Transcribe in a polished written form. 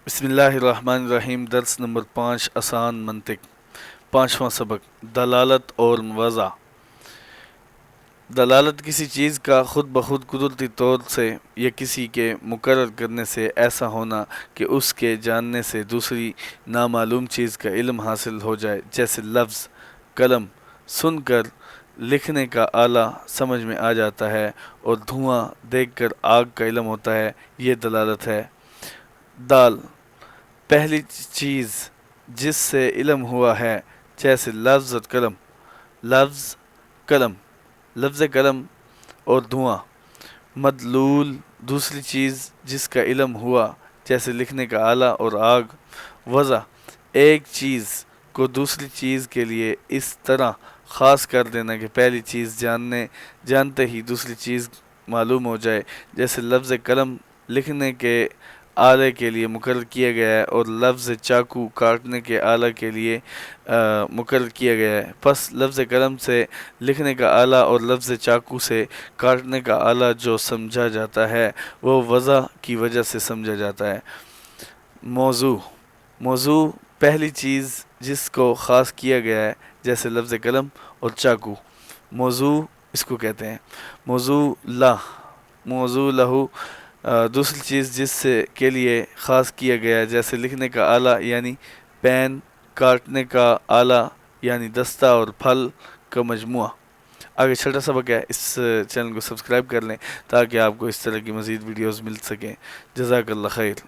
بسم اللہ الرحمن الرحیم۔ درس نمبر 5، آسان منطق۔ پانچواں سبق، دلالت اور وضع۔ دلالت کسی چیز کا خود بخود قدرتی طور سے یا کسی کے مقرر کرنے سے ایسا ہونا کہ اس کے جاننے سے دوسری نامعلوم چیز کا علم حاصل ہو جائے، جیسے لفظ قلم سن کر لکھنے کا آلہ سمجھ میں آ جاتا ہے اور دھواں دیکھ کر آگ کا علم ہوتا ہے، یہ دلالت ہے۔ دال پہلی چیز جس سے علم ہوا ہے، جیسے لفظ اور قلم۔ لفظ قلم، لفظ قلم اور دھواں۔ مدلول دوسری چیز جس کا علم ہوا، جیسے لکھنے کا آلہ اور آگ۔ وضع ایک چیز کو دوسری چیز کے لیے اس طرح خاص کر دینا کہ پہلی چیز جانتے ہی دوسری چیز معلوم ہو جائے، جیسے لفظ قلم لکھنے کے آلے کے لیے مقرر کیا گیا ہے اور لفظ چاقو کاٹنے کے آلہ کے لیے مقرر کیا گیا ہے، پس لفظ قلم سے لکھنے کا آلہ اور لفظ چاقو سے کاٹنے کا آلہ جو سمجھا جاتا ہے وہ وضع کی وجہ سے سمجھا جاتا ہے۔ موضوع موضوع پہلی چیز جس کو خاص کیا گیا ہے، جیسے لفظ قلم اور چاقو۔ موضوع اس کو کہتے ہیں۔ موضوع لہو دوسری چیز جس سے کے لیے خاص کیا گیا ہے، جیسے لکھنے کا آلہ یعنی پین، کاٹنے کا آلہ یعنی دستہ اور پھل کا مجموعہ۔ آگے چھٹا سبق ہے، اس چینل کو سبسکرائب کر لیں تاکہ آپ کو اس طرح کی مزید ویڈیوز مل سکیں۔ جزاک اللہ خیر۔